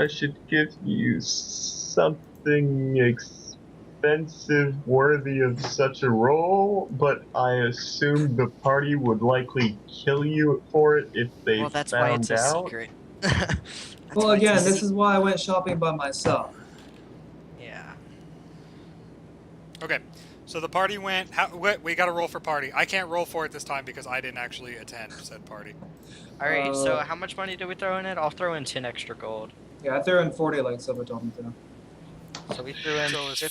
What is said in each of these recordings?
I should give you something expensive worthy of such a role, but I assume the party would likely kill you for it if they Well, that's why it's found a out. secret. That's Well, why it's a again, this secret. is why I went shopping by myself. Yeah. Okay, so the party went. We got to roll for party. I can't roll for it this time because I didn't actually attend said party. All right. So Uh, how much money did we throw in it? I'll throw in 10 extra gold. Yeah, I threw in 40 like Silver told me to. So we threw in. So it's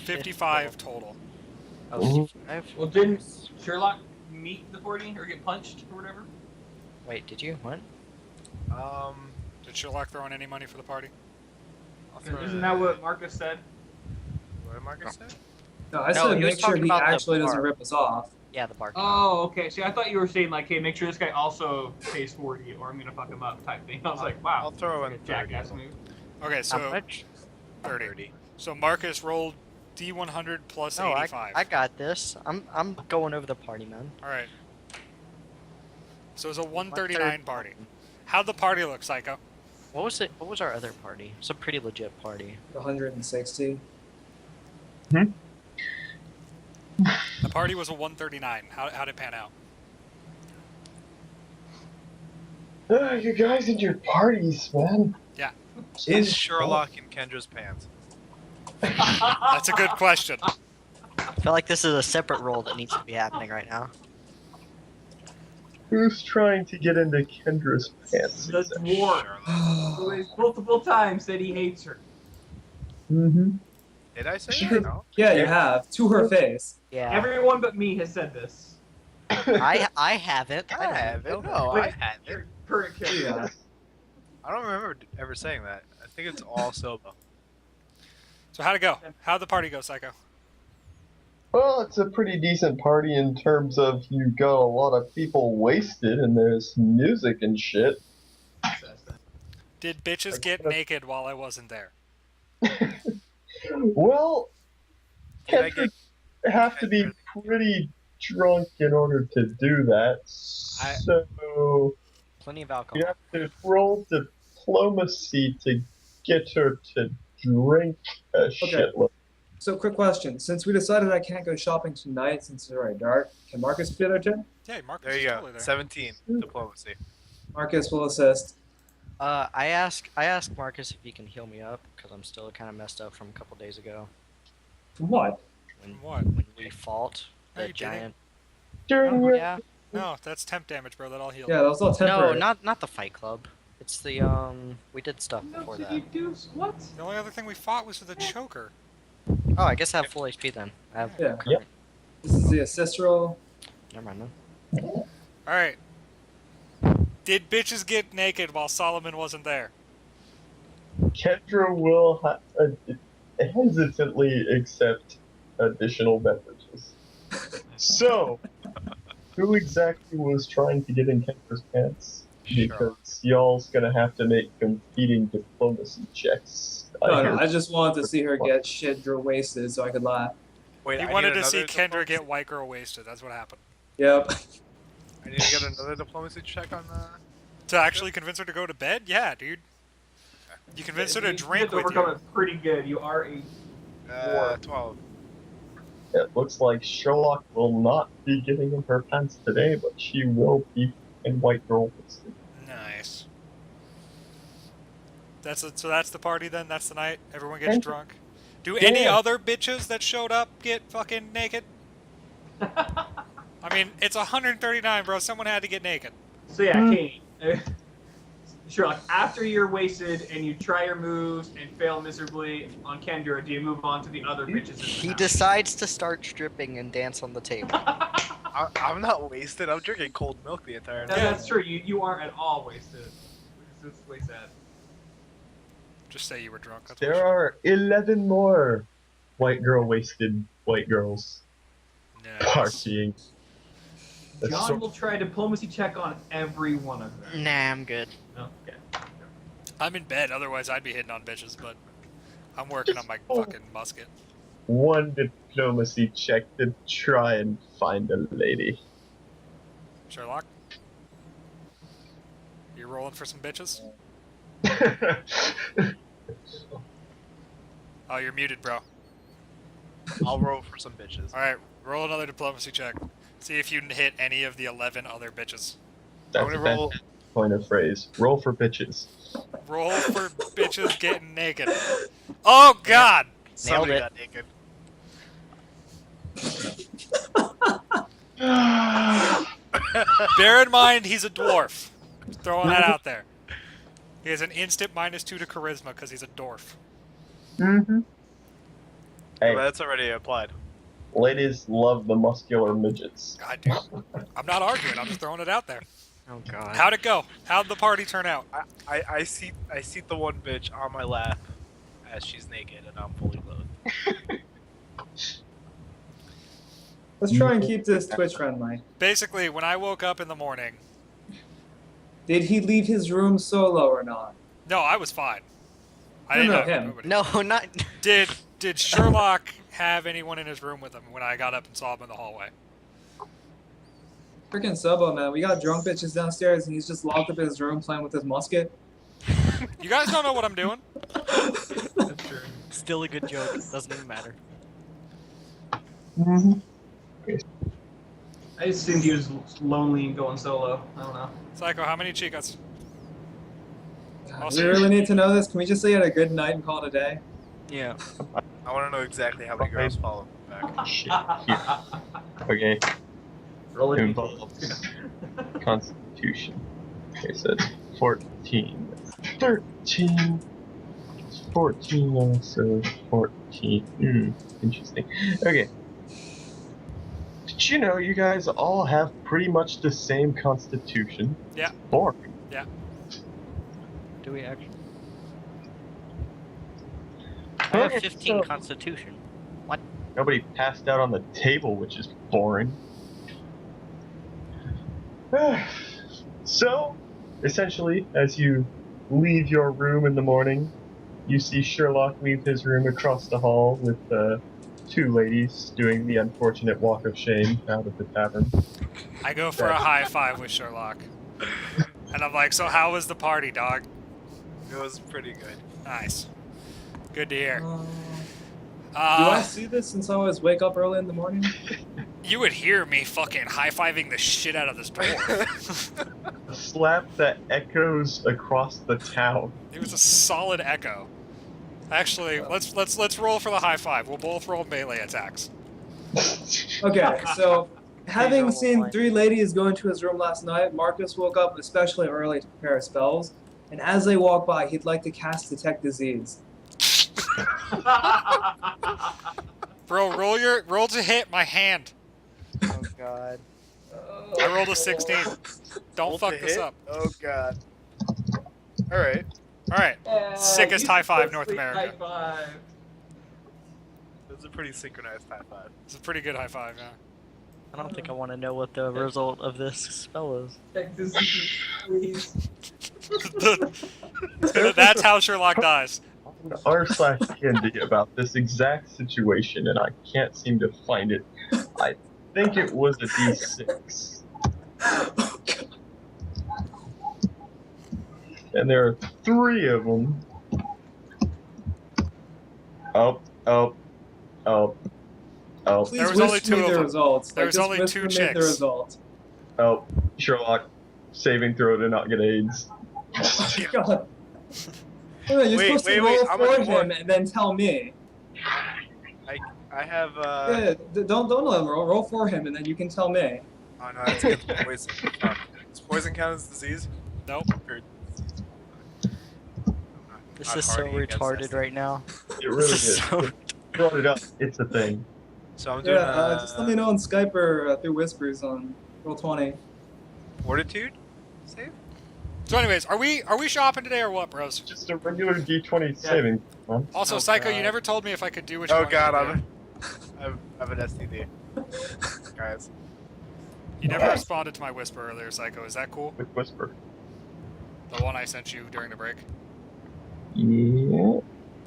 55 total. Oh, 55? Well, didn't Sherlock meet the 40 or get punched or whatever? Wait, did you? What? Did Sherlock throw in any money for the party? Isn't that what Marcus said? What did Marcus say? No, I No, said he was make sure talking he about the actually doesn't bar. rip us off. Yeah, the bar. Oh, okay. See, I thought you were saying like, hey, make sure this guy also pays 40 or I'm gonna fuck him up type thing. I was like, wow. I'll throw in Like a jackass 30. move. Okay, How so much? 30. So Marcus rolled D100 plus No, 85. I got this. I'm going over the party, man. All right. So it's a 139 party. How'd the party look, Psycho? What was it? What was our other party? It's a pretty legit party. 160. The party was a 139. How'd it pan out? You guys and your parties, man. Is Sherlock in Kendra's pants? That's a good question. I feel like this is a separate role that needs to be happening right now. Who's trying to get into Kendra's pants? The dwarf, who has multiple times said he hates her. Mm-hmm. Did I say Sure. that? No. Yeah, you have. To her face. Yeah. Everyone but me has said this. I haven't. I haven't. No, Wait, I haven't. your current character. Yeah. I don't remember ever saying that. I think it's all Silva. So how'd it go? How'd the party go, Psycho? Well, it's a pretty decent party in terms of you got a lot of people wasted and there's music and shit. Did bitches get naked while I wasn't there? Well, Did I Kendra get? have to be pretty drunk in order to do that. So Plenty of alcohol. you have to roll diplomacy to get her to drink a shitload. So, quick question. Since we decided I can't go shopping tonight since it's already dark, can Marcus be there too? Yeah, Marcus There is you go. totally there. 17 diplomacy. Marcus will assist. I asked Marcus if he can heal me up because I'm still kind of messed up from a couple days ago From what? What? when we fought No, the you didn't. giant. During your Yeah. No, that's temp damage, bro. That'll heal. Yeah, that was all No, temporary. not the Fight Club. It's the we did stuff No, before did that. you do what? The only other thing we fought was with a choker. Oh, I guess I have full HP then. I have Yeah. current. This is the assist roll. Never mind then. All right. Did bitches get naked while Solomon wasn't there? Kendra will hesitantly accept additional beverages. So, who exactly was trying to get in Kendra's pants? Because y'all's gonna have to make competing diplomacy checks. No, I just wanted to see her get shit drill wasted so I could laugh. Wait, You I wanted need to see another Kendra diplomacy- get white girl wasted. That's what happened. Yep. I need to get another diplomacy check on To actually convince her to go to bed? Yeah, dude. You convinced her to drink You with overcome you. it pretty good. You are a 12. It looks like Sherlock will not be getting in her pants today, but she will be in white girl wasted. Nice. So that's the party then? That's the night? Everyone gets Okay. drunk? Do any Yeah. other bitches that showed up get fucking naked? I mean, it's 139, bro. Someone had to get naked. So yeah, Kate. Sherlock, after you're wasted and you try your moves and fail miserably on Kendra, do you move on to the other bitches? In the He house? decides to start stripping and dance on the table. I'm not wasted. I'm drinking cold milk the entire No, night. that's true. You aren't at all wasted. Which is way sad. Just say you were drunk. That's There are 11 more white girl wasted white girls Nice. partying. That's John so- will try a diplomacy check on every one of them. Nah, I'm good. No? Okay. I'm in bed, otherwise I'd be hitting on bitches, but I'm working on my fucking musket. One diplomacy check to try and find a lady. Sherlock? You rolling for some bitches? Oh, you're muted, bro. I'll roll for some bitches. All right, roll another diplomacy check. See if you can hit any of the 11 other bitches. That's I'm a gonna roll. fantastic point of phrase. Roll for bitches. Roll for bitches getting naked. Oh God! Somebody it. got naked. Bear in mind, he's a dwarf. Just throwing that out there. He has an instant -2 to charisma because he's a dwarf. Mm-hmm. Hey, That's already applied. ladies love the muscular midgets. God, dude. I'm not arguing. I'm just throwing it out there. Oh god. How'd it go? How'd the party turn out? I see the one bitch on my lap as she's naked and I'm fully clothed. Let's try and keep this Twitch friendly. Basically, when I woke up in the morning, Did he leave his room solo or not? no, I was fine. I No, didn't no, have him. nobody. No, not. Did Sherlock have anyone in his room with him when I got up and saw him in the hallway? Freaking Sobo, man. We got drunk bitches downstairs and he's just locked up in his room playing with his musket. You guys don't know what I'm doing? Still a good joke. Doesn't even matter. Mm-hmm. I assumed he was lonely and going solo. I don't know. Psycho, how many chicas? God, do we really need to know this? Can we just say it a good night and call it a day? Yeah. I want to know exactly how many girls follow me back. Shit. Here. Okay. Roll it. Involves Constitution. Okay, so it's 14. 13. 14 also. 14. Interesting. Okay. Did you know you guys all have pretty much the same constitution? Yeah. Boring. Do we actually? I have Okay, 15 so constitution. nobody passed out on the table, which is boring. So, essentially, as you leave your room in the morning, you see Sherlock leave his room across the hall with two ladies doing the unfortunate walk of shame out of the tavern. I go for a high five with Sherlock. And I'm like, so how was the party, dog? It was pretty good. Nice. Good to hear. Do I Uh, see this since I always wake up early in the morning? you would hear me fucking high-fiving the shit out of this door. A slap that echoes across the town. It was a solid echo. Actually, let's roll for the high five. We'll both roll melee attacks. Okay, so having roll seen one. 3 ladies go into his room last night, Marcus woke up especially early to prepare his spells, and as they walk by, he'd like to cast Detect Disease. Bro, roll to hit my hand. Oh god. I rolled a 16. Don't Roll fuck to this hit? up. Oh god. Alright. All right. Sickest You high five, supposed North to America. High five. It was a pretty synchronized high five. It's a pretty good high five, yeah. I don't think I want to know what the result of this spell is. Check this, please. That's how Sherlock dies. r/candy about this exact situation, and I can't seem to find it. I think it was a D6. And there are 3 of them. Oh. Please There was only whisper me 2 of the them. results. There Like, was just only whisper 2 me the chicks. results. Oh, Sherlock, saving throw to not get AIDS. God. No, you're supposed to roll I'm for a him and then tell me. I have Yeah, don't let him roll. Roll for him and then you can tell me. Oh no, it's against poison. Fuck. Does poison count as disease? Nope. Or- This Not is so hardy against retarded this. right now. It really This is is. so. Brought it up. It's a thing. So I'm doing Yeah, just let me know on Skype or through whispers on Roll20. fortitude save. So, anyways, are we shopping today or what, bros? Just a regular D20 saving. Huh? Also, Oh, Psycho, you God. never told me if I could do what you Oh wanted me god, to do. I have an STD. Guys. You never responded to my whisper earlier, Psycho. Is that cool? With whisper. The one I sent you during the break. Yeah.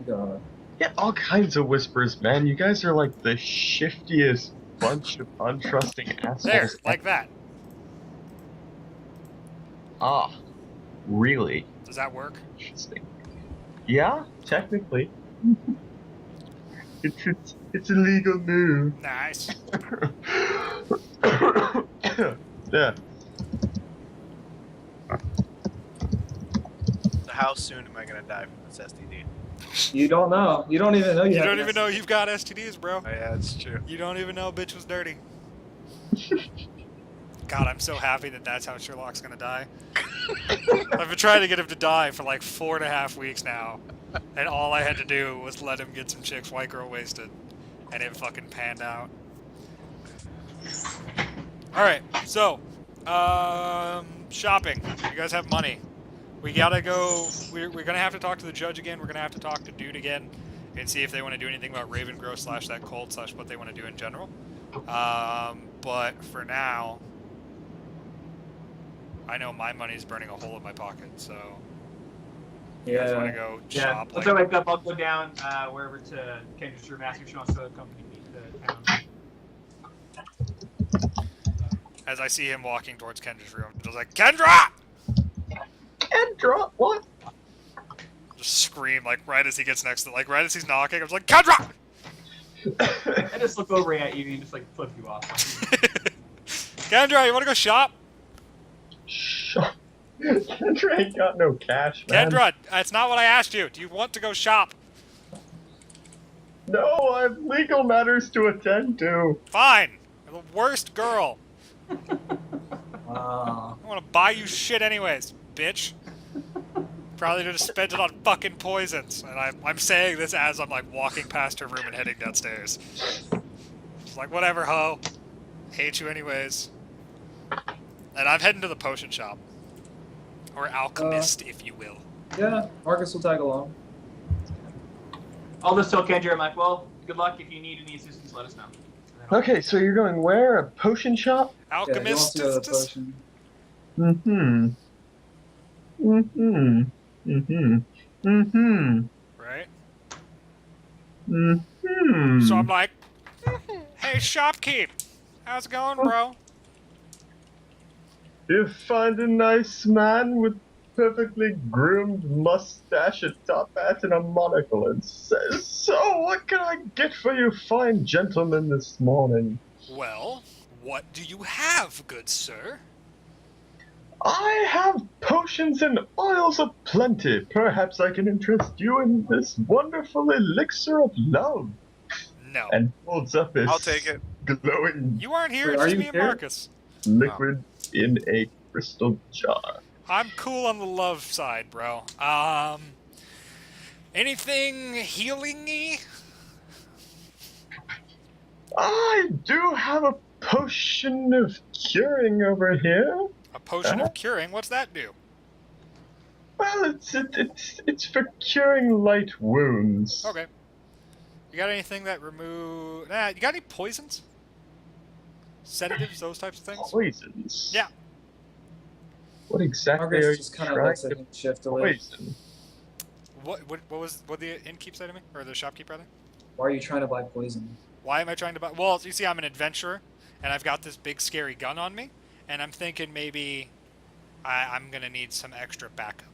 God. Yeah, all kinds of whispers, man. You guys are like the shiftiest bunch of untrusting assholes. There, like that. Ah. Really? Does that work? Interesting. Yeah, technically. It's a legal move. Nice. Yeah. So how soon am I gonna die from this STD? You don't know. You don't even know you You have don't an even know STD. you've got STDs, bro. Oh yeah, that's true. You don't even know bitch was dirty. God, I'm so happy that that's how Sherlock's gonna die. I've been trying to get him to die for like 4.5 weeks now, and all I had to do was let him get some chicks white girl wasted, and it fucking panned out. Alright, so, shopping. You guys have money. We gotta go, we're gonna have to talk to the judge again, we're gonna have to talk to Dude again, and see if they want to do anything about Ravengrow / that cult / what they want to do in general. But for now, I know my money's burning a hole in my pocket, so you guys want to go Yeah. shop? Once I wake up, I'll go down wherever to Kendra's room, ask if she wants to accompany me to town. As I see him walking towards Kendra's room, just like, Kendra! Kendra, what? Just scream, like, right as he gets next to, like, right as he's knocking, I'm just like, Kendra! I just look over at you and just like flip you off. Kendra, you want to go shop? Shut. Kendra ain't got no cash, man. Kendra, that's not what I asked you. Do you want to go shop? No, I have legal matters to attend to. Fine. You're the worst girl. Wow. I want to buy you shit anyways, bitch. Probably just spend it on fucking poisons. And I'm saying this as I'm like walking past her room and heading downstairs. Just like, whatever, ho. Hate you anyways. And I'm heading to the potion shop. Or alchemist, if you will. Yeah, Marcus will tag along. I'll just tell Kendra, I'm like, well, good luck. If you need any assistance, let us know. And then I'll- Okay, so you're going where? A potion shop? Yeah, he wants Alchemist to go to is the just... potion. Right? Mm-hmm. So I'm like, hey, shopkeep. How's it going, bro? You find a nice man with perfectly groomed mustache, a top hat, and a monocle, and says, "So, what can I get for you fine gentlemen this morning?" Well, what do you have, good sir? I have potions and oils aplenty. Perhaps I can interest you in this wonderful elixir of love. No. And holds up his I'll take it. glowing You aren't here, Wait, it's are just you me and here? Marcus. liquid in a crystal jar. I'm cool on the love side, bro. Anything healing-y? I do have a potion of curing over here. A potion of curing? What's that do? Well, it's for curing light wounds. Okay. You got anything that remove... Nah, you got any poisons? Sedatives, those types of things? Poisons. Yeah. What exactly are Marcus you just kind of trying looks at to him shiftily. poison? What the innkeep say to me? Or the shopkeep, rather? Why are you trying to buy poison? Why am I trying to buy... Well, you see, I'm an adventurer, and I've got this big scary gun on me, and I'm thinking maybe I'm going to need some extra backup.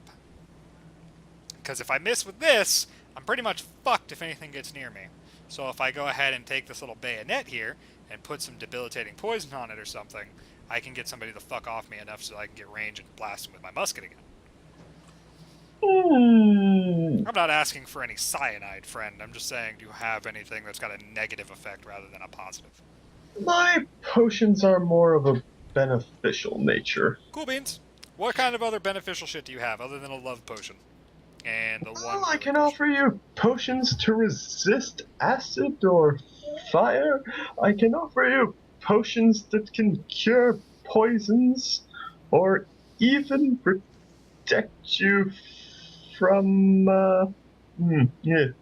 Because if I miss with this, I'm pretty much fucked if anything gets near me. So if I go ahead and take this little bayonet here and put some debilitating poison on it or something, I can get somebody the fuck off me enough so I can get range and blast them with my musket again. I'm not asking for any cyanide, friend. I'm just saying, do you have anything that's got a negative effect rather than a positive? My potions are more of a beneficial nature. Cool beans. What kind of other beneficial shit do you have other than a love potion? And the Well, one... I can offer you potions to resist acid or fire. I can offer you potions that can cure poisons or even protect you from, where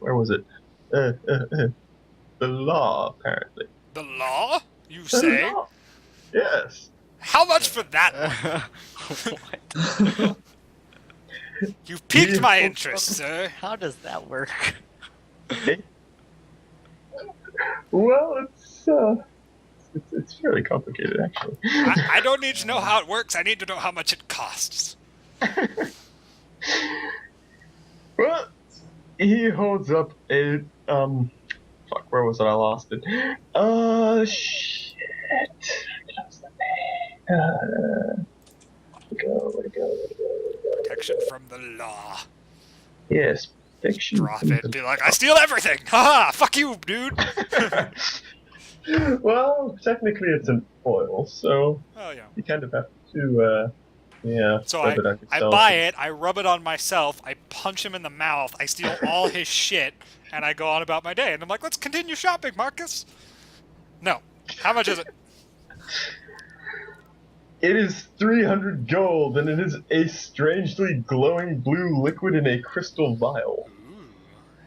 was it? The law, apparently. The law? You The say? law. Yes. How much for that one? You've piqued my interest, sir. How does that work? Well, it's fairly complicated, actually. I don't need to know how it works. I need to know how much it costs. Well, he holds up a fuck, where was it? I lost it. Shit. Where'd it go? Where'd it go? Where'd it go? Protection from the law. Yes, protection. Drop it. Be like, I steal everything. Haha. Fuck you, dude. Well, technically it's an oil, so Oh yeah. you kind of have to, yeah. So rub it on I yourself. buy it, I rub it on myself, I punch him in the mouth, I steal all his shit, and I go on about my day. And I'm like, let's continue shopping, Marcus. No. How much is it? It is 300 gold, and it is a strangely glowing blue liquid in a crystal vial. Ooh.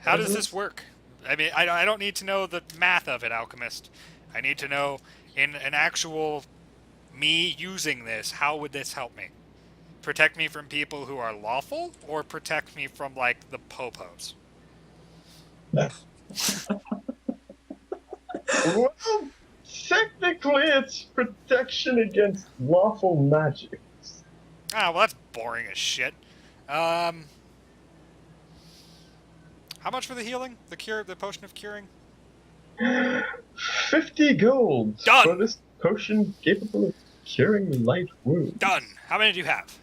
How does this work? I mean, I don't need to know the math of it, Alchemist. I need to know, in an actual me using this, how would this help me? Protect me from people who are lawful, or protect me from, like, the popos? Well, technically it's protection against lawful magic. Ah, well, that's boring as shit. How much for the healing? The cure, the potion of curing? 50 gold Done. for this potion capable of curing light wounds. Done. How many do you have?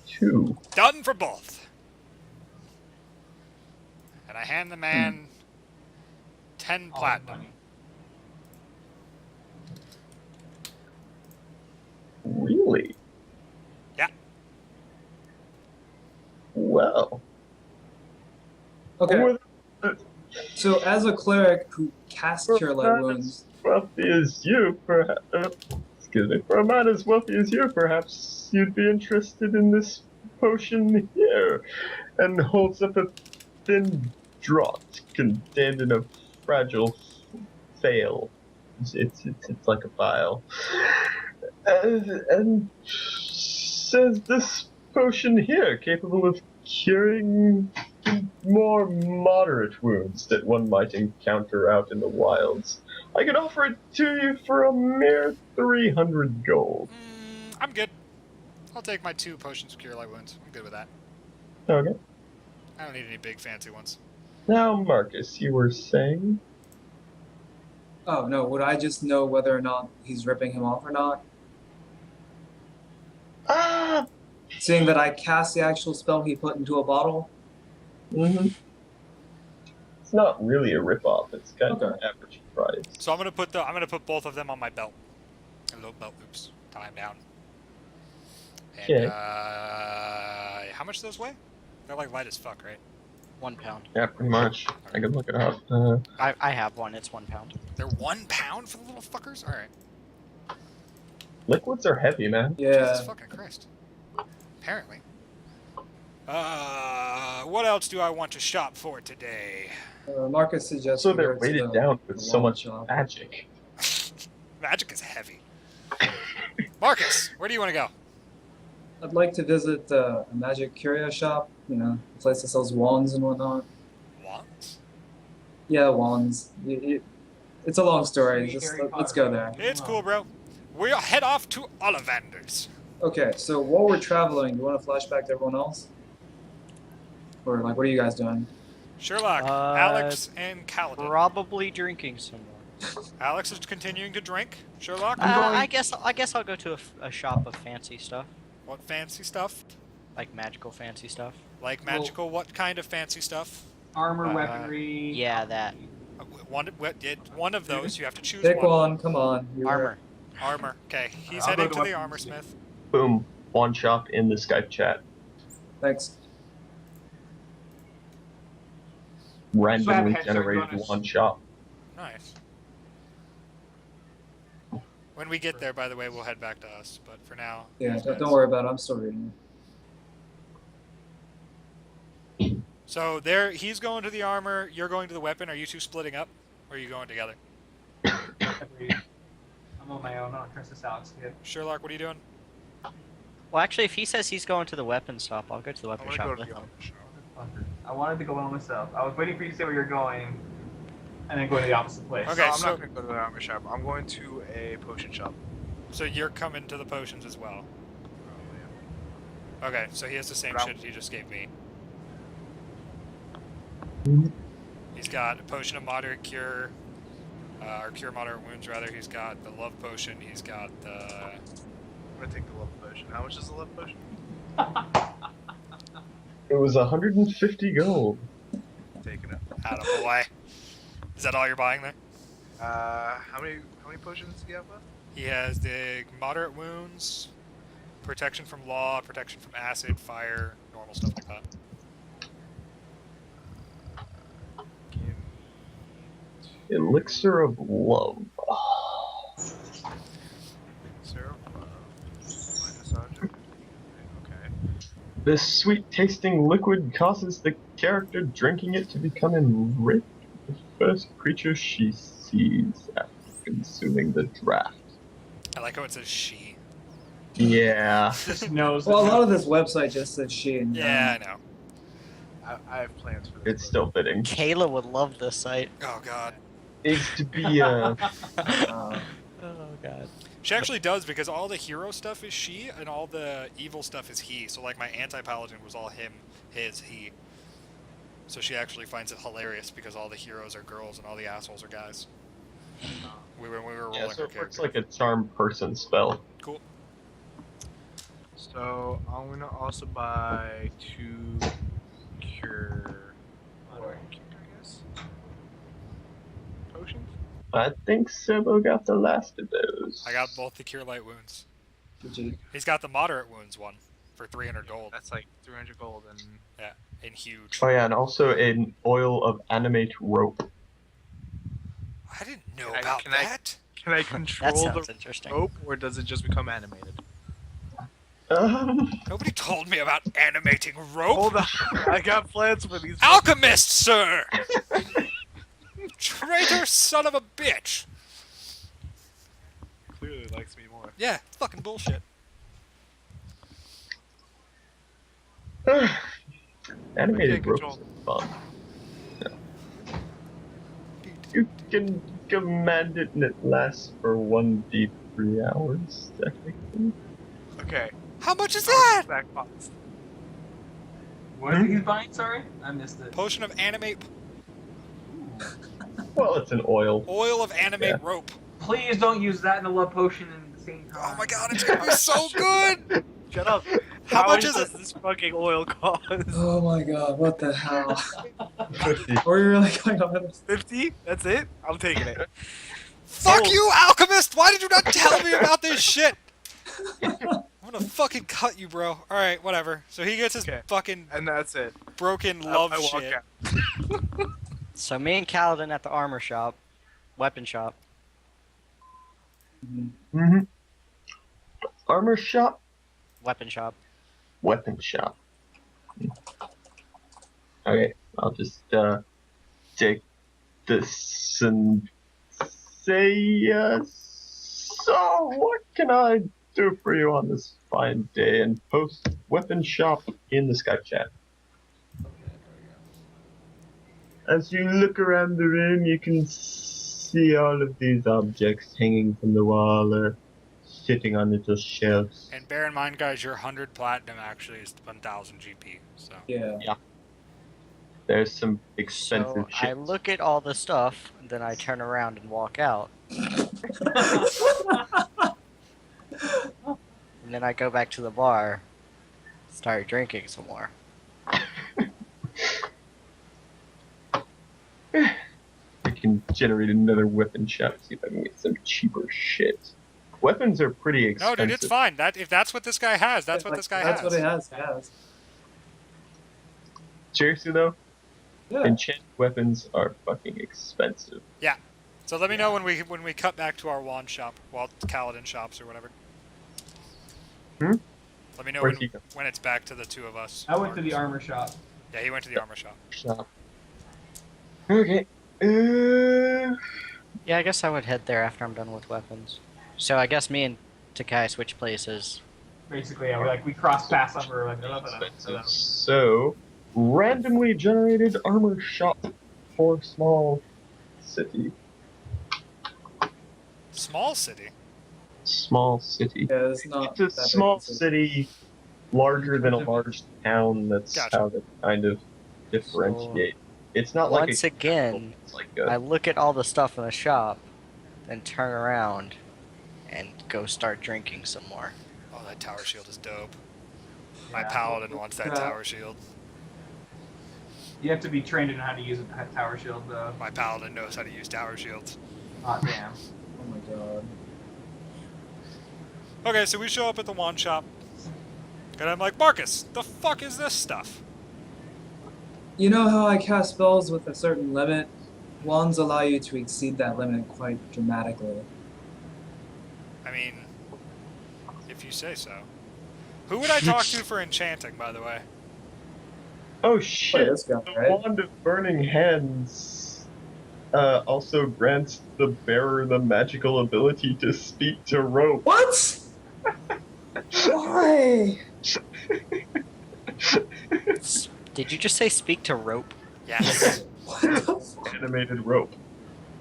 2. Done for both. And I hand the man 10 platinum. Really? Yeah. Well. Okay. With So as a cleric who casts Cure Light Wounds, wealthy as you, perhaps. Excuse me. For a man as wealthy as you, perhaps you'd be interested in this potion here. And holds up a thin draught contained in a fragile fail. It's like a vial. And says this potion here capable of curing more moderate wounds that one might encounter out in the wilds. I could offer it to you for a mere 300 gold. I'm good. I'll take my 2 potions of cure light wounds. I'm good with that. Okay. I don't need any big fancy ones. Now, Marcus, you were saying? oh no, would I just know whether or not he's ripping him off or not? Ah! Seeing that I cast the actual spell he put into a bottle? Mm-hmm. It's not really a rip-off. It's kind of an average price. So I'm gonna put both of them on my belt. A little belt loops. Tie them down. And, Okay. how much do those weigh? They're like light as fuck, right? 1 pound. Yeah, pretty much. I can look it up. I have one. It's 1 pound. They're 1 pound for the little fuckers? Alright. Liquids are heavy, man. Yeah. Jesus fucking Christ. Apparently. What else do I want to shop for today? Marcus suggests So we they're go to weighted the- down with the so wine much shop. magic. Magic is heavy. Marcus, where do you want to go? I'd like to visit a magic curio shop, you know, a place that sells wands and whatnot. Wands? Yeah, wands. It's a long story. Sweet Just Harry let's Potter. go there. It's cool, bro. We'll head off to Ollivander's. Okay, so while we're traveling, do you want to flashback to everyone else? Or, like, what are you guys doing? Sherlock, Alex, and Kaladin. Probably drinking some more. Alex is continuing to drink. Sherlock, I guess I'll go to a shop of fancy stuff, what fancy stuff? like magical fancy stuff. Like magical, what kind of fancy stuff? Armor, weaponry. Yeah, that One of those, you have to choose Pick one. one, come on. You're- armor. Armor. Okay, he's I'll go heading to to the weapons. armor smith. Boom. One shop in the Skype chat. Thanks. Randomly headshot generated bonus. one shop. Nice. When we get there, by the way, we'll head back to us. But for now, Yeah, here's don't Vince. worry about it. I'm still reading. So there, he's going to the armor. You're going to the weapon. Are you two splitting up, or are you going together? Agreed. I'm on my own. I don't trust this Alex kid. Sherlock, what are you doing? Well, actually, if he says he's going to the weapon shop, I'll go to the I weapon want to shop go to with the him. armor shop. I wanted to go on myself. I was waiting for you to say where you're going, and then going to the opposite place. Okay, No, I'm so- not going to go to the armor shop. I'm going to a potion shop. So you're coming to the potions as well. Okay, so he has the same But shit he just gave me. Mhm. He's got a potion of moderate cure, or cure moderate wounds rather. He's got the love potion. He's got the. I'm gonna take the love potion. How much is the love potion? It was 150 gold. Taking it. Attaboy. Is that all you're buying there? How many potions do you have left? He has the moderate wounds, protection from law, protection from acid, fire, normal stuff like that. Give me Elixir of Love. syrup. Minus 100. Okay. This sweet tasting liquid causes the character drinking it to become enriched with the first creature she sees after consuming the draft. I like how it says she. Yeah. Just knows. Well, a lot of this website just says she and Yeah, I know. I have plans for this. It's still fitting. Kayla would love this site. Oh god. It's to be Oh god. She actually does because all the hero stuff is she and all the evil stuff is he. So like my anti-paladin was all him, his, he. So she actually finds it hilarious because all the heroes are girls and all the assholes are guys. We were rolling Yeah, so her it works character. like a charm person spell. Cool. So I'm gonna also buy 2 cure. Moderate cure, I guess. Potions. I think Sebo got the last of those. I got both the cure light wounds. GG. He's got the moderate wounds one for 300 gold. That's like 300 gold and. Yeah, and huge. Oh yeah, and also an oil of animate rope. I didn't know Can I- about can I- that. Can I That control sounds the interesting. rope, or does it just become animated? Nobody told me about animating rope. Hold on, I got plans for these. Alchemist, sir! Traitor son of a bitch! Clearly likes me more. Yeah, fucking bullshit. Animated can't ropes is fun. Yeah. You can command it and it lasts for 1d3 hours, technically. Okay. How much is How much that? does that cost? What are you buying? Sorry, I missed it. Potion of animate. Well, it's an oil. Oil of animate Yeah. rope. Please don't use that and the love potion at the same time. Oh my god, it's gonna be so good! Shut up. How much is does it? this fucking oil cost? Oh my god, what the hell? 50. Are we really going on this? 50? That's it? I'm taking it. Fuck Oh. you, alchemist! Why did you not tell me about this shit? I'm gonna fucking cut you, bro. Alright, whatever. So he gets his Okay. fucking And that's it. broken love I walk shit. out. So me and Kaladin at the armor shop, weapon shop. Mm-hmm. Armor shop, Weapon shop. weapon shop. Okay, I'll just take this and say, so what can I do for you on this fine day? And post weapon shop in the Skype chat. As you look around the room, you can see all of these objects hanging from the wall or sitting on little shelves. And bear in mind, guys, your 100 platinum actually is 1,000 GP. So Yeah. There's some expensive So shit. I look at all the stuff, and then I turn around and walk out. And then I go back to the bar, start drinking some more. I can generate another weapon shop, see if I can get some cheaper shit. Weapons are pretty no, expensive. dude, it's fine. That if that's what this guy has, that's what this guy That's has. what it has. Yeah. Seriously though, Yeah. enchanted weapons are fucking expensive. So let me know when we cut back to our wand shop, well, Kaladin shops or whatever. Hmm? Let me know Where's he go? when it's back to the two of us. I went to the armor shop. Yeah, he went to the armor shop. Shop. Okay. Yeah, I guess I would head there after I'm done with weapons. So I guess me and Takai switch places. Basically, yeah, we cross paths on her. Expensive. So, randomly generated armor shop for small city. Small city. Small city. Yeah, it's not. It's a that small expensive. city larger than a large town. That's Gotcha. how they kind of differentiate. It's not like Once again, it's like I a, look at all the stuff in the shop, then turn around and go start drinking some more. Oh, that tower shield is dope. My Yeah. paladin wants that tower shield. You have to be trained in how to use a tower shield, though. My paladin knows how to use tower shields. Ah, damn. Oh my god. Okay, so we show up at the wand shop, and I'm like, Marcus, the fuck is this stuff? You know how I cast spells with a certain limit? Wands allow you to exceed that limit quite dramatically. I mean, if you say so. Who would I talk to for enchanting, by the way? oh Wait, shit! this guy, The right? Wand of Burning Hands also grants the bearer the magical ability to speak to rope. What? Why? Did you just say speak to rope? Yes. What the fuck? Animated rope,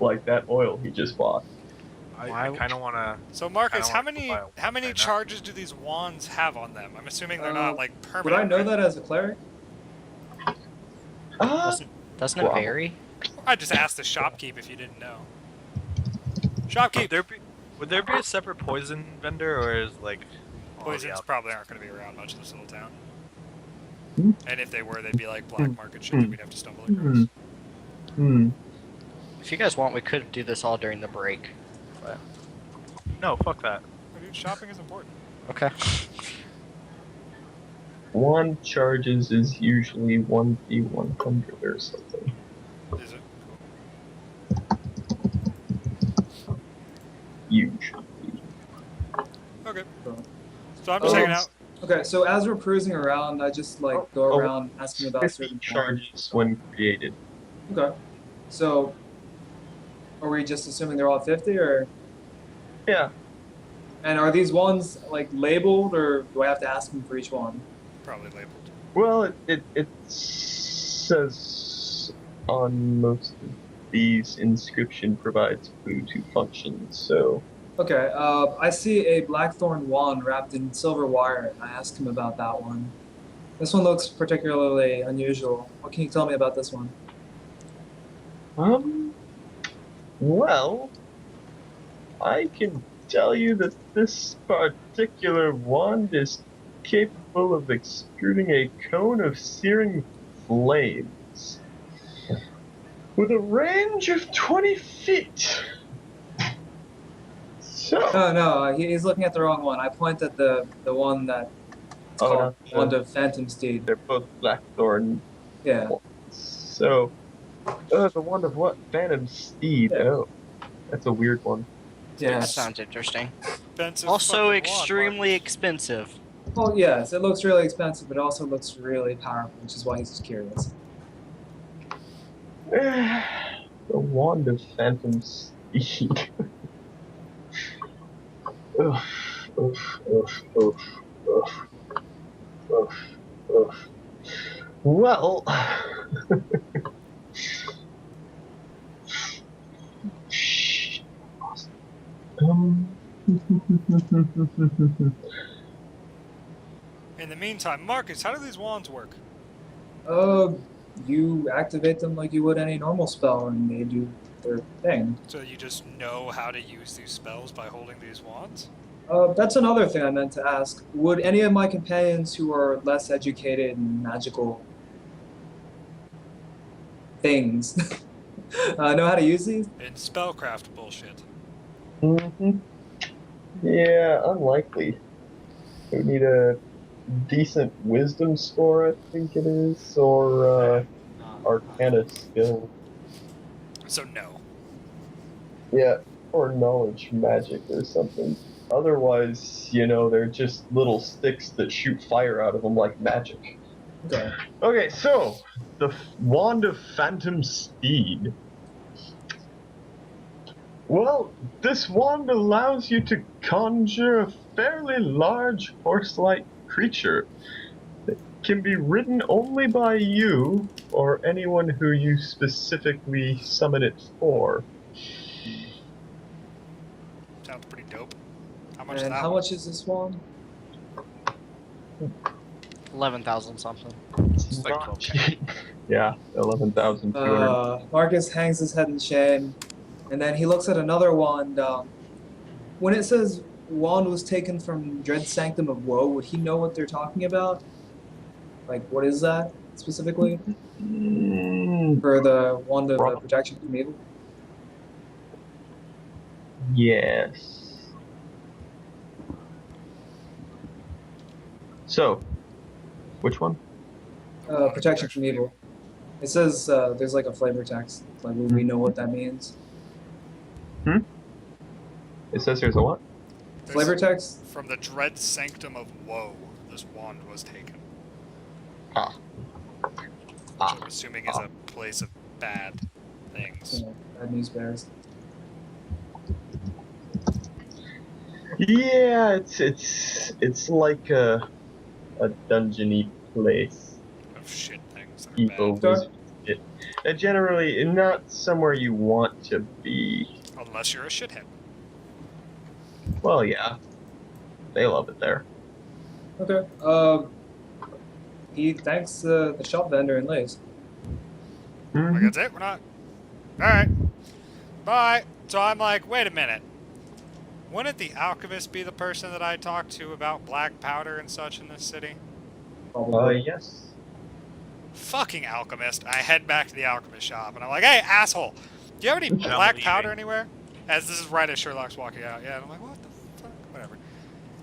like that oil he just bought. I Why- kind of want to. So Marcus, I how don't wanna many buy a wand right now. charges do these wands have on them? I'm assuming they're not like permanent. Would I know right? that as a cleric? Doesn't it Wow. vary? I just asked the shopkeep if you didn't know. Shopkeep. Would there be a separate poison vendor, or is like all the Poisons out- probably aren't going to be around much in this little town. Hmm. And if they were, they'd be like black market shit that we'd have to stumble Hmm. across. Hmm. If you guys want, we could do this all during the break. But No, fuck that. Oh, dude, shopping is important. okay. Wand charges is usually 1d100 or something. Is it? Usually. Okay. Cool. So I'm just hanging out. Okay, so as we're cruising around, I just like go Oh, around asking about 50 certain charges when created. Okay. So are we just assuming they're all 50 or Yeah. and are these ones like labeled or do I have to ask them for each one? Probably labeled. Well, it says on most of these inscription provides clue to function, so Okay, I see a blackthorn wand wrapped in silver wire. I asked him about that one. This one looks particularly unusual. What can you tell me about this one? Well, I can tell you that this particular wand is capable of extruding a cone of searing flames with a range of 20 feet. So, No, he's looking at the wrong one. I point at the one that it's Oh, called not the- Wand of Phantom Steed. they're both blackthorn. Yeah. So, the wand of what? Phantom Steed. Yeah. Oh, that's a weird one. That Yes. sounds interesting. Expensive Also fucking wand, extremely Marcus. expensive. Well, yes, it looks really expensive, but it also looks really powerful, which is why he's just curious. The wand of Phantom Steed. Oof, oof, oof, oof, oof, oof, oof. Well, um, In the meantime, Marcus, how do these wands work? You activate them like you would any normal spell, and they do their thing. So you just know how to use these spells by holding these wands? That's another thing I meant to ask. Would any of my companions who are less educated in magical things know how to use these? In spellcraft bullshit. mhm. Yeah, unlikely. We need a decent wisdom score, I think it is, or arcana skill. So no. Yeah, or knowledge magic or something. Otherwise, they're just little sticks that shoot fire out of them like magic. Okay. Okay, so the Wand of Phantom Steed. Well, this wand allows you to conjure a fairly large horse-like creature that can be ridden only by you or anyone who you specifically summon it for. Sounds pretty dope. How much is And that? how much is this one? 11,000 something. It's like not 12K. cheap. Yeah, 11,200. Marcus hangs his head in shame, and then he looks at another wand. When it says wand was taken from Dread Sanctum of Woe, would he know what they're talking about? Like, what is that specifically? Mm, For the wand of Probably. protection from evil? yes. So, which one? Protection from evil. It says there's like a flavor text. Like, would we know what that means? It says here's a what? Flavor text? From the dread sanctum of woe, this wand was taken. Ah. Which I'm assuming is a place of bad things. Yeah, bad news bears. Yeah, it's like a dungeony place. Of shit things that are Evil bad. Sure. wizard shit. Generally, not somewhere you want to be. Unless you're a shithead. Well, yeah, they love it there. Okay. He thanks the shop vendor and leaves. Like, that's it? We're not... Alright. Bye. So I'm like, wait a minute. Wouldn't the alchemist be the person that I talked to about black powder and such in this city? Probably. Yes. Fucking alchemist. I head back to the alchemist shop and I'm like, hey, asshole, do you have any I'm black leaving. powder anywhere? As this is right as Sherlock's walking out. Yeah, and I'm like, what the fuck? Whatever.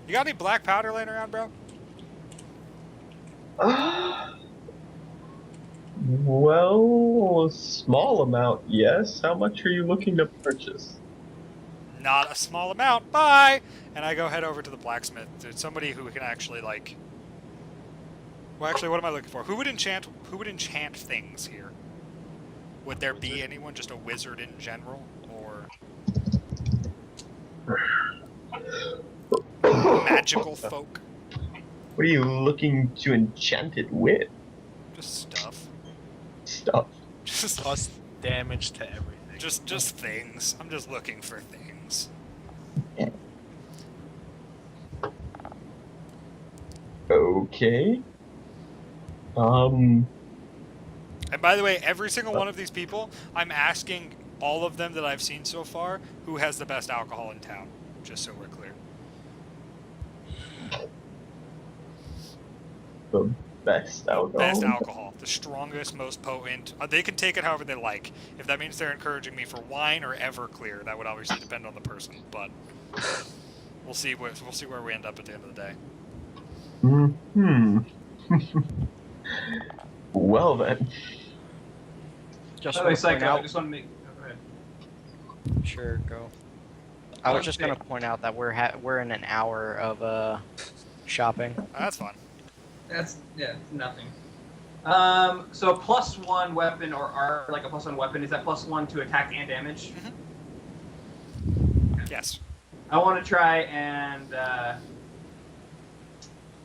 You got any black powder laying around, bro? Well, a small amount, yes. How much are you looking to purchase? Not a small amount. Bye! And I go head over to the blacksmith. Dude, somebody who can actually, like... Well, actually, what am I looking for? Who would enchant things here? Would there be anyone, just a wizard in general? Or... magical folk? What are you looking to enchant it with? Just stuff. Stuff. Just Plus damage to everything. Just things. I'm just looking for things. Okay. And by the way, every single one of these people, I'm asking all of them that I've seen so far, who has the best alcohol in town, just so we're clear. The best alcohol. Best alcohol, the strongest, most potent. They can take it however they like. If that means they're encouraging me for wine or Everclear, that would obviously depend on the person. But we'll see where we end up at the end of the day. Hmm. Well then. Just By the way, want to point Psycho, I out. just want to make. Oh, go ahead. Sure, go. I was just gonna point out that we're in an hour of shopping. That's fun. That's nothing. So +1 weapon or R, like a +1 weapon, is that +1 to attack and damage? Yes. I want to try and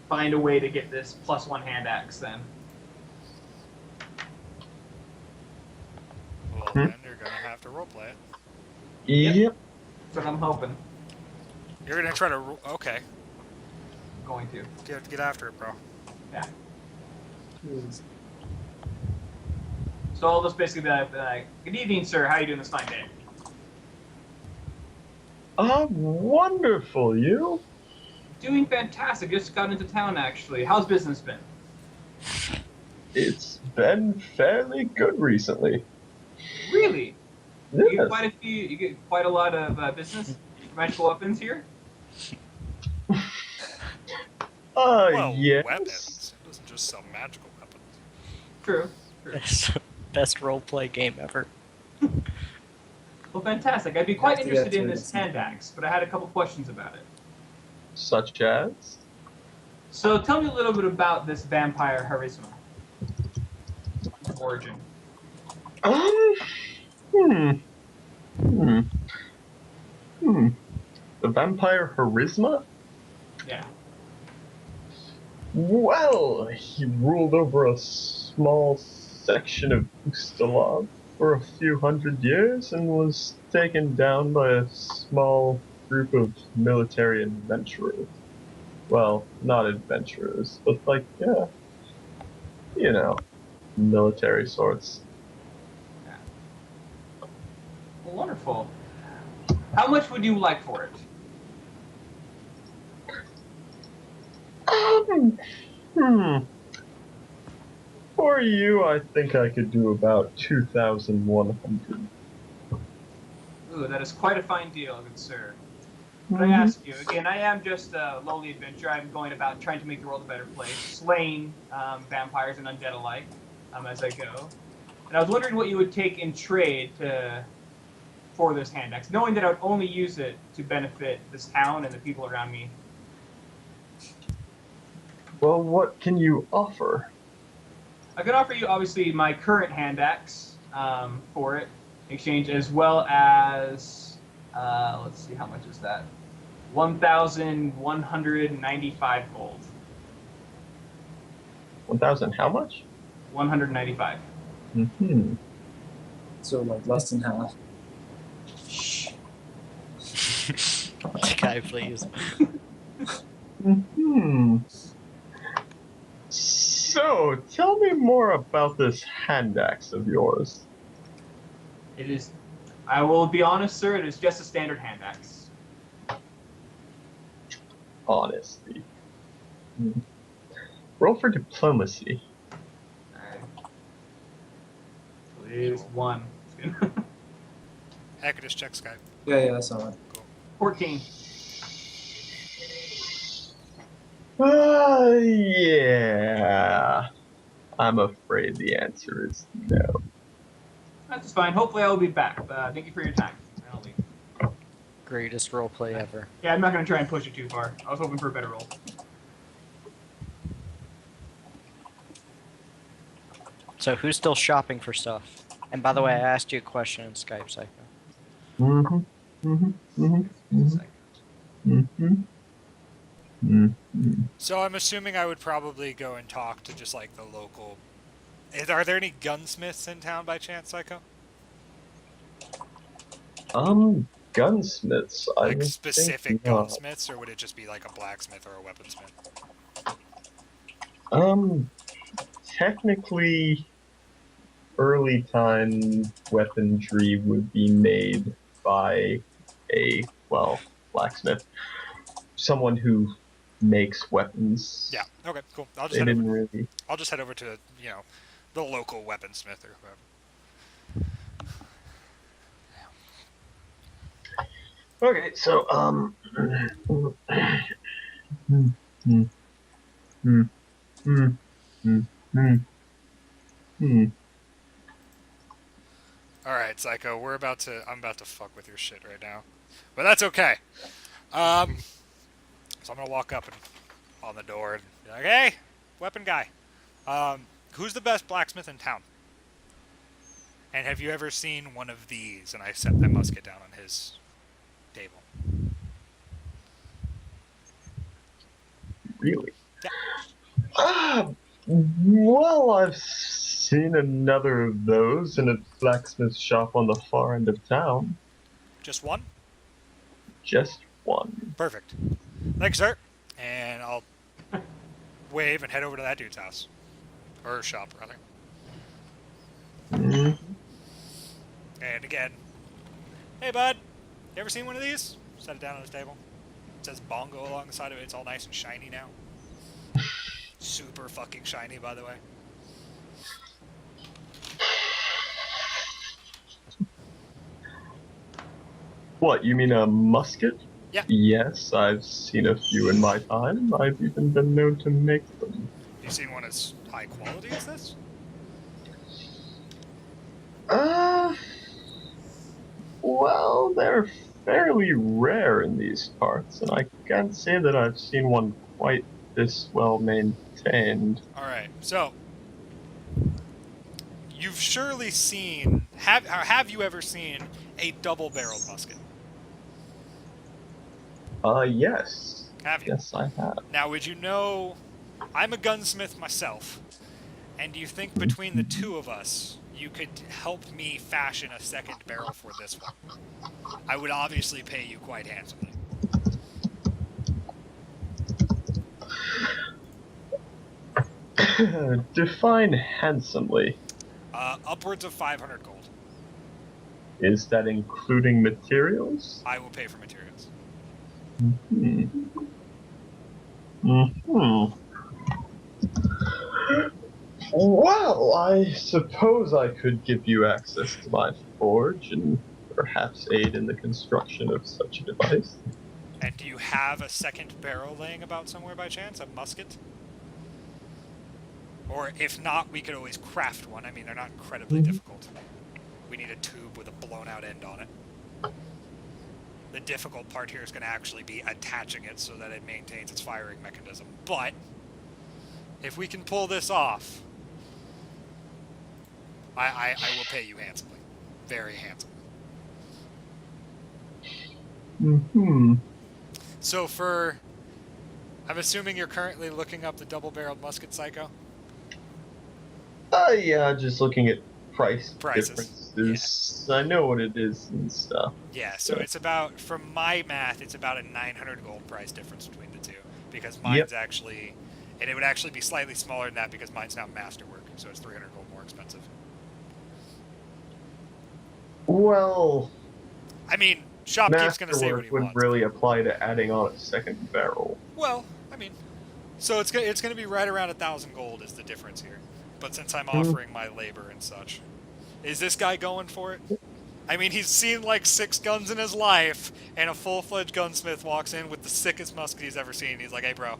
find a way to get this +1 hand axe then. Well, then you're gonna have to roleplay it. Yep. That's what I'm hoping. You're gonna try to. Okay. I'm going to. Get after it, bro. Yeah. So I'll just basically be like, good evening, sir. How are you doing this fine day? Wonderful, you? Doing fantastic. Just got into town, actually. How's business been? It's been fairly good recently. Really? You Yes. get quite a lot of business magical weapons here? Well, Yes. weapons. It doesn't just sell magical weapons. True. Best roleplay game ever. Well, fantastic. I'd be quite Have to get interested in through this this. hand axe, but I had a couple questions about it. Such as? So tell me a little bit about this vampire charisma. Origin. The vampire charisma? Yeah. Well, he ruled over a small section of Ustalov for a few hundred years and was taken down by a small group of military adventurers. well, not adventurers, but like, yeah, you know, military sorts. Well, wonderful. How much would you like for it? Hmm. For you, I think I could do about 2,100. Ooh, that is quite a fine deal, good sir. But I ask you, again, I am just a lowly adventurer. I'm going about trying to make the world a better place, slaying vampires and undead alike as I go. And I was wondering what you would take in trade for this hand axe, knowing that I would only use it to benefit this town and the people around me. Well, what can you offer? I could offer you, obviously, my current hand axe for it, in exchange, as well as, let's see, how much is that? 1,195 gold. 1,000 how much? 195. Mm-hmm. So like less than half. Guy, please. Mm-hmm. So, tell me more about this hand axe of yours. It is, I will be honest, sir, it is just a standard hand axe. Honesty. Hmm. Roll for diplomacy. Alright. Please, 1. Heck, just check Skype. Yeah, I saw it. 14. Yeah. I'm afraid the answer is no. That's fine. Hopefully I will be back. Thank you for your time. I'll leave. Greatest roleplay ever. Yeah, I'm not going to try and push it too far. I was hoping for a better roll. So who's still shopping for stuff? And by the way, I asked you a question in Skype, Psycho. Mm-hmm. Mm-hmm. Mm-hmm. Mm-hmm. Mm-hmm. So I'm assuming I would probably go and talk to just like the local. Are there any gunsmiths in town by chance, Psycho? Gunsmiths. I Like would specific think not. gunsmiths, or would it just be like a blacksmith or a weaponsmith? Technically, early time weaponry would be made by a, well, blacksmith. Someone who makes weapons. Yeah. Okay. Cool. I'll just They head didn't over. really. I'll just head over to the local weaponsmith or whoever. Okay, so All right, Psycho. I'm about to fuck with your shit right now, but that's okay. So I'm gonna walk up and on the door and be like, "Hey, weapon guy, who's the best blacksmith in town? And have you ever seen one of these?" And I set my musket down on his table. Really? Yeah. Well, I've seen another of those in a blacksmith shop on the far end of town. Just one? Just one. Perfect. Thanks, sir. And I'll wave and head over to that dude's house. Or shop, rather. Mm. And again, "Hey, bud, you ever seen one of these?" Set it down on his table. It says bongo along the side of it. It's all nice and shiny now. Super fucking shiny, by the way. What, you mean a musket? Yeah. Yes, I've seen a few in my time. I've even been known to make them. You seen one as high quality as this? Well, they're fairly rare in these parts, and I can't say that I've seen one quite this well maintained. Alright, so you've surely seen have you ever seen a double-barreled musket? Yes. Have you? Yes, I have. Now, would you know, I'm a gunsmith myself, and do you think between the two of us, you could help me fashion a second barrel for this one? I would obviously pay you quite handsomely. Define handsomely. Upwards of 500 gold. Is that including materials? I will pay for materials. Hmm. Hmm. Well, I suppose I could give you access to my forge and perhaps aid in the construction of such a device. And do you have a second barrel laying about somewhere by chance? A musket? Or if not, we could always craft one. I mean, they're not incredibly difficult. We need a tube with a blown out end on it. The difficult part here is going to actually be attaching it so that it maintains its firing mechanism. But if we can pull this off, I will pay you handsomely. Very handsomely. Hmm. So I'm assuming you're currently looking up the double-barreled musket, Psycho? Yeah, just looking at prices. Differences. I know what it is and stuff. Yeah, so it's about, from my math, it's about a 900 gold price difference between the two. Because mine's actually, and it would actually be slightly smaller than that because mine's now masterwork, so it's 300 gold more expensive. Well, I mean, Shopkeep's going to say what he wouldn't wants. really apply to adding on a second barrel. Well, I mean, so it's going to be right around 1,000 gold is the difference here. But since I'm offering my labor and such, is this guy going for it? I mean, he's seen like 6 guns in his life, and a full-fledged gunsmith walks in with the sickest musket he's ever seen. He's like, "Hey, bro,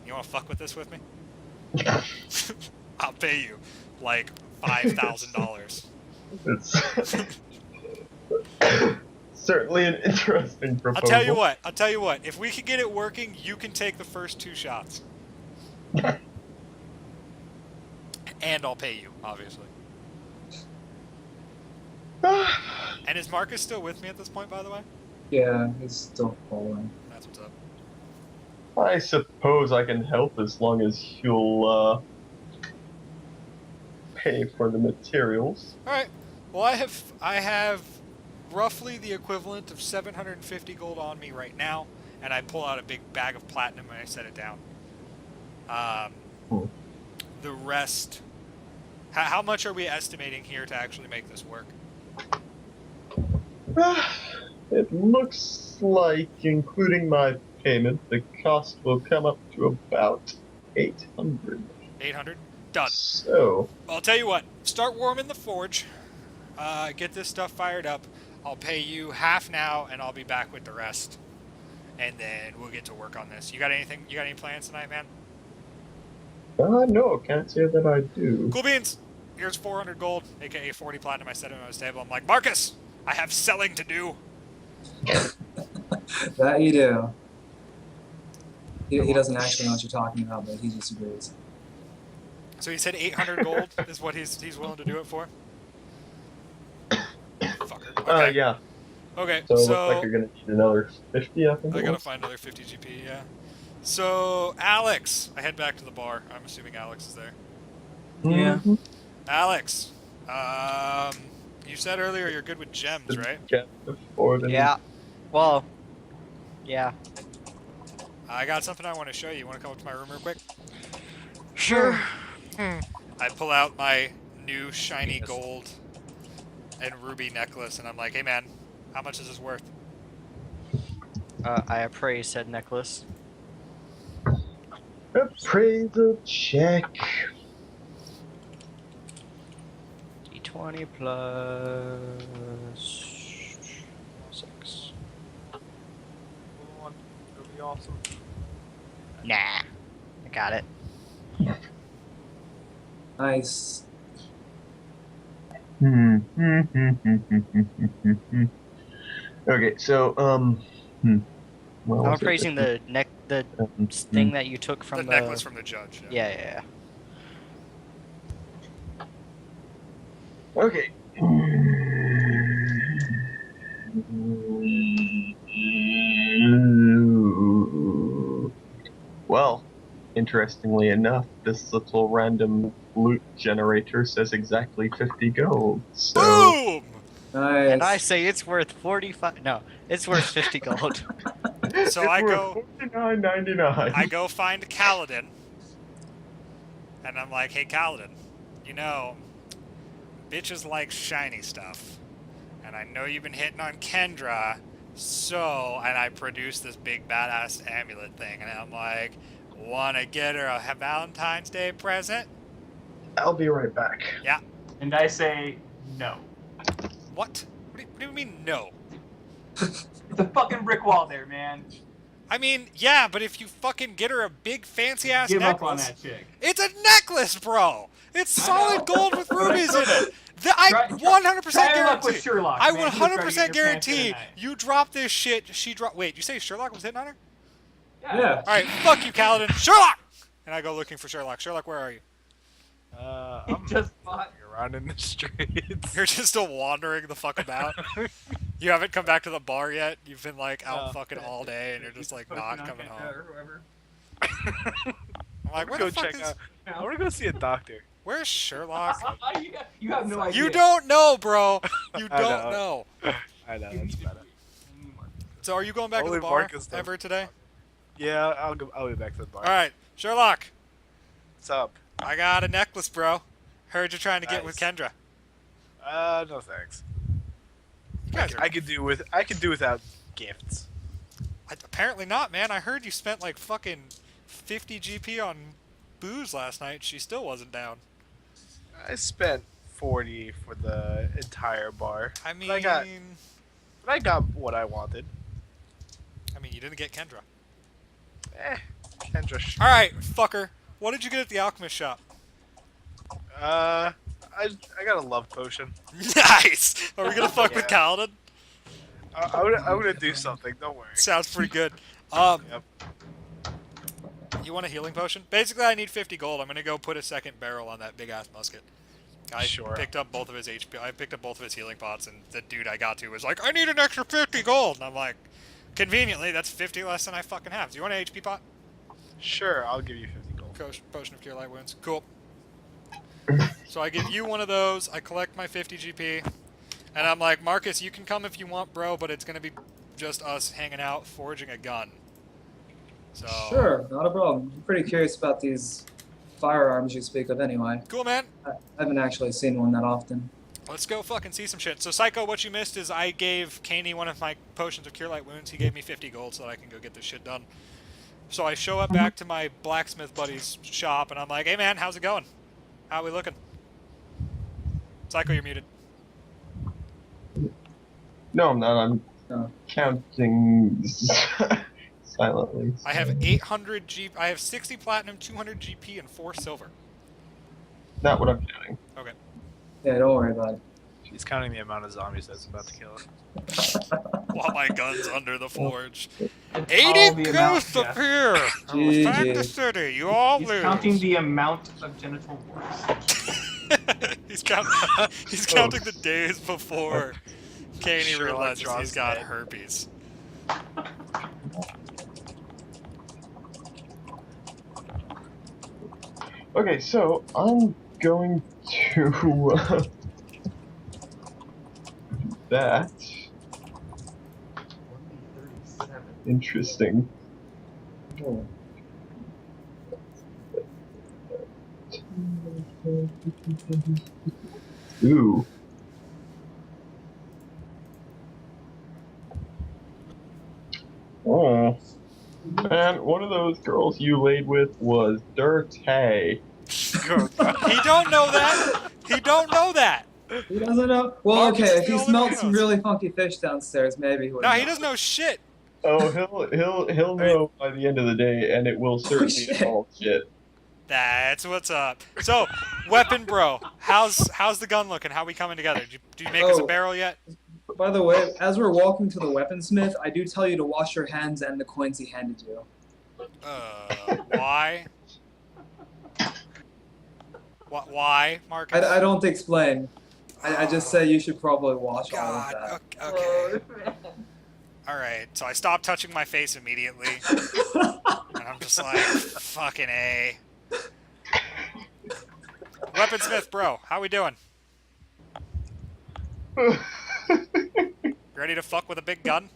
you want to fuck with this with me? I'll pay you like $5,000." It's certainly an interesting proposal. I'll tell you what. If we can get it working, you can take the first 2 shots. And I'll pay you, obviously. And is Marcus still with me at this point, by the way? Yeah, he's still following. That's what's up. I suppose I can help as long as you'll pay for the materials. Alright. Well, I have roughly the equivalent of 750 gold on me right now, and I pull out a big bag of platinum and I set it down. The rest... How much are we estimating here to actually make this work? It looks like, including my payment, the cost will come up to about 800. 800? Done. So... I'll tell you what. Start warming the forge. Get this stuff fired up. I'll pay you half now, and I'll be back with the rest. And then we'll get to work on this. You got anything? You got any plans tonight, man? No, can't say that I do. Cool beans. Here's 400 gold, aka 40 platinum. I set him on his table. I'm like, Marcus, I have selling to do. That you do. He doesn't actually know what you're talking about, but he disagrees. So he said 800 gold is what he's willing to do it for? Fucker. Okay. Yeah. Okay, So it looks like you're gonna need another 50, I think. I gotta find another 50 GP, yeah. So, Alex. I head back to the bar. I'm assuming Alex is there. Yeah. Alex. You said earlier you're good with gems, right? Yeah. Well, yeah. I got something I want to show you. You want to come up to my room real quick? Sure. I pull out my new shiny gold and ruby necklace, and I'm like, hey man, how much is this worth? I appraise said necklace. Appraisal check. D20 plus 6. It'll be awesome. Nah. I got it. Nice. Okay, so well, I'm appraising the thing that you took from The necklace from the judge. Yeah. Okay. Well, interestingly enough, this little random loot generator says exactly 50 gold. So Boom! Nice. And I say it's worth 45. No, it's worth 50 gold. So I go. $49.99. I go find Kaladin. And I'm like, hey, Kaladin, you know, bitches like shiny stuff. And I know you've been hitting on Kendra, so, and I produced this big badass amulet thing, and I'm like, wanna get her a Valentine's Day present? I'll be right back. Yeah. And I say no. What? What do you mean, no? It's a fucking brick wall there, man. I mean, yeah, but if you fucking get her a big fancy ass Give up necklace, on that chick. it's a necklace, bro. It's I solid know. gold with But I rubies in couldn't. it. I Try 100% your luck with guarantee. Sherlock, I man. He was trying to 100% get your pants guarantee tonight. you drop this shit. She dropped. Wait, you say Sherlock was hitting on her? Yeah. All right, fuck you, Kaladin. Sherlock. And I go looking for Sherlock. Sherlock, where are you? I'm Just fought. around in the streets. You're just still wandering the fuck about. You haven't come back to the bar yet. You've been like out fucking all day, and you're just like not coming home. Or whoever. I'm like, where go the fuck check is? out. I want to go see a doctor. Where's Sherlock? You have no idea. You don't know, bro. You I don't know. know. I know, that's better. So are you going back to Only the bar Marcus does. ever today? Yeah, I'll be back to the bar. All right, Sherlock. What's up? I got a necklace, bro. Heard you're trying to get with Nice. Kendra. No thanks. You guys are I could do without gifts. apparently not, man. I heard you spent like fucking 50 GP on booze last night. She still wasn't down. I spent 40 for the entire bar. I mean, But I got what I wanted. you didn't get Kendra. Kendra. All right, fucker. What did you get at the alchemist shop? I got a love potion. Nice. Are we gonna fuck with Yeah. Kaladin? I'm gonna do something. Don't worry. Sounds pretty good. Yep. You want a healing potion? Basically, I need 50 gold. I'm gonna go put a second barrel on that big ass musket. I Sure. picked up both of his HP. I picked up both of his healing pots, and the dude I got to was like, "I need an extra 50 gold." And I'm like, conveniently, that's 50 less than I fucking have. Do you want an HP pot? Sure, I'll give you 50 gold. Potion of Cure Light Wounds. Cool. So I give you one of those. I collect my 50 GP, and I'm like, Marcus, you can come if you want, bro, but it's gonna be just us hanging out, forging a gun. So Sure, not a problem. I'm pretty curious about these firearms you speak of anyway. cool, man. I haven't actually seen one that often. Let's go fucking see some shit. So, Psycho, what you missed is I gave Kaney one of my potions of Cure Light Wounds. He gave me 50 gold so that I can go get this shit done. So I show up back to my blacksmith buddy's shop, and I'm like, hey, man, how's it going? How we looking? Psycho, you're muted. No, I'm not. I'm No. counting silently. I have 800 G. I have 60 platinum, 200 GP, and 4 silver. Not what I'm counting. Okay. Yeah, don't worry about it. He's counting the amount of zombies that's about to kill him. While my gun's under the forge. It's all 80 the amount, ghosts Jeff. appear! GG. Attack the city, you all He's lose. counting the amount of genital warts. he's counting the days before Kaney Sherlock realizes draws he's got dead. herpes. Okay, so I'm going to that. Interesting. Oh. Ooh. Oh. Man, one of those girls you laid with was dirty. He don't know that. He don't know that. He doesn't know? Well, Marcus okay, is if the he only smelled one who some knows. really funky fish downstairs, maybe he would No, he know. doesn't know shit. Oh, he'll know by the end of the day, and it will certainly shit. involve shit. That's what's up. So, weapon bro, how's the gun looking? How we coming together? Did you make us a Oh. barrel yet? By the way, as we're walking to the weaponsmith, I do tell you to wash your hands and the coins he handed you. Why? Why, Marcus? I don't explain. I just say you should probably wash all of God. that. Okay. All right. So I stopped touching my face immediately, and I'm just like, fucking A. Weaponsmith, bro, how we doing? Ready to fuck with a big gun?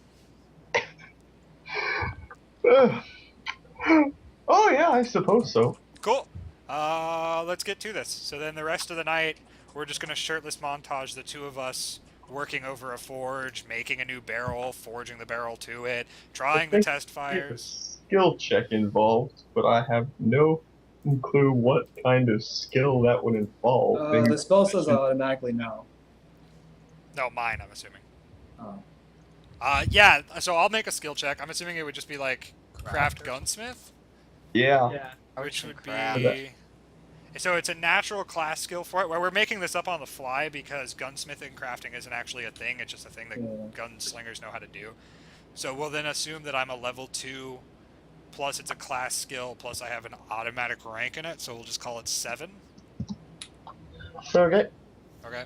Oh yeah, I suppose so. Cool. Let's get to this. So then the rest of the night, we're just gonna shirtless montage the two of us working over a forge, making a new barrel, forging the barrel to it, trying the test There's fires. a skill check involved, but I have no clue what kind of skill that would involve. Maybe The spell says proficient- automatically no. No, mine, I'm assuming. Oh. Yeah, so I'll make a skill check. I'm assuming it would just be like craft Craft or gunsmith, Yeah. Yeah. which would craft. be... So it's a natural class skill for it. Well, we're making this up on the fly because gunsmithing and crafting isn't actually a thing. It's just a thing that Yeah. gunslingers know how to do. So we'll then assume that I'm a level 2, plus it's a class skill, plus I have an automatic rank in it, so we'll just call it 7. Okay. Okay?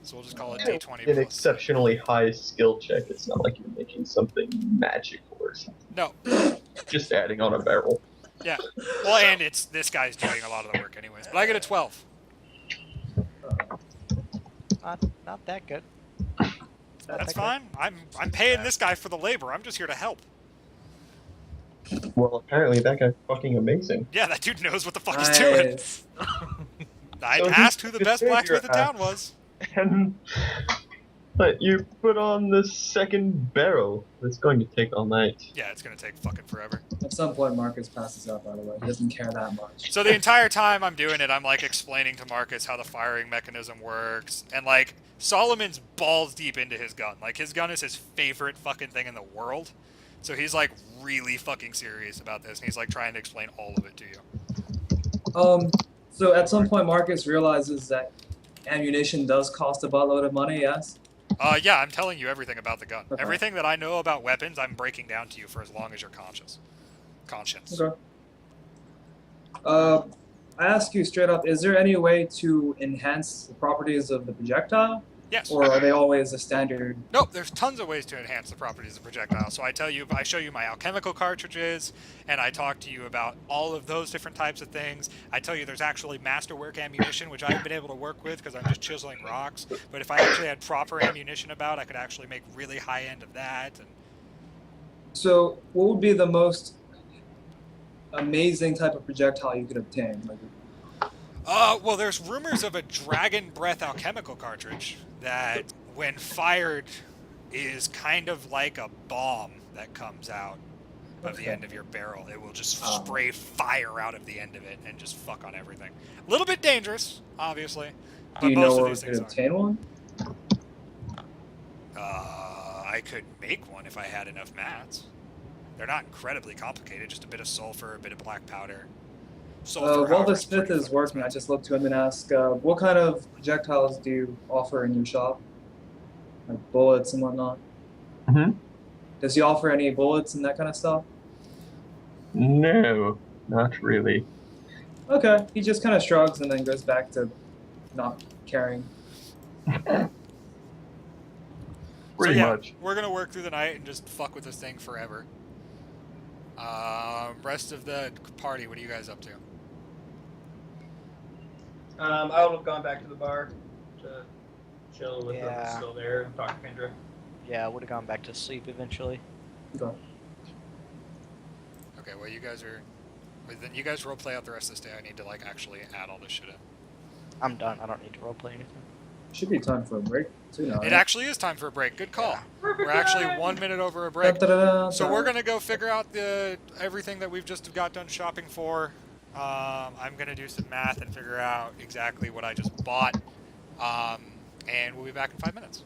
So we'll just call it An D20 plus. exceptionally high skill check. It's not like you're making something magical or something. No. Just adding on a barrel. Yeah. Well, and it's this guy's doing a lot of the work anyways. But I get a 12. Not that good. That's fine. I'm paying this guy for the labor. I'm just here to help. Well, apparently that guy's fucking amazing. Yeah, that dude knows what the fuck he's doing. Nice. I So he asked who the could best save blacksmith your in town ass. was. And but you put on the second barrel. It's going to take all night. Yeah, it's gonna take fucking forever. At some point, Marcus passes out, by the way. He doesn't care that much. So the entire time I'm doing it, I'm like explaining to Marcus how the firing mechanism works, and like Solomon's balls deep into his gun. Like his gun is his favorite fucking thing in the world. So he's like really fucking serious about this, and he's like trying to explain all of it to you. So at some point, Marcus realizes that ammunition does cost a buttload of money, yes? Yeah, I'm telling you everything about the gun. Okay. Everything that I know about weapons, I'm breaking down to you for as long as you're conscious. Conscience. Okay. I ask you straight up, is there any way to enhance the properties of the projectile? Yes. Or are they always a standard? Nope, there's tons of ways to enhance the properties of projectiles. So I show you my alchemical cartridges, and I talk to you about all of those different types of things. I tell you there's actually masterwork ammunition, which I haven't been able to work with because I'm just chiseling rocks. But if I actually had proper ammunition about, I could actually make really high end of that. And So what would be the most amazing type of projectile you could obtain? Like, well, there's rumors of a dragon breath alchemical cartridge that, when fired, is kind of like a bomb that comes out of the end of your barrel. It will just spray fire out of the end of it and just fuck on everything. A little bit dangerous, obviously, but do you most know of where we these could things are. obtain one? I could make one if I had enough mats. They're not incredibly complicated, just a bit of sulfur, a bit of black powder. Sulfur, While however, the is smith pretty is fucking working, I expensive. just look to him and ask, what kind of projectiles do you offer in your shop? Like bullets and whatnot? Mhm. Does he offer any bullets and that kind of stuff? No, not really. Okay, he just kind of shrugs and then goes back to not caring. Pretty yeah, much. We're gonna work through the night and just fuck with this thing forever. Rest of the party, what are you guys up to? I would have gone back to the bar to chill with Yeah. them still there and talk to Kendra. Yeah, I would have gone back to sleep eventually. Okay. Okay, well you guys are... Wait, then you guys roleplay out the rest of this day. I need to like actually add all this shit in. I'm done. I don't need to roleplay anything. Should be time for a break too now. It actually is time for a break. Good call. Perfect We're actually time! 1 minute over a break. Da-da-da-da. So we're gonna go figure out everything that we've just got done shopping for. I'm gonna do some math and figure out exactly what I just bought. And we'll be back in 5 minutes.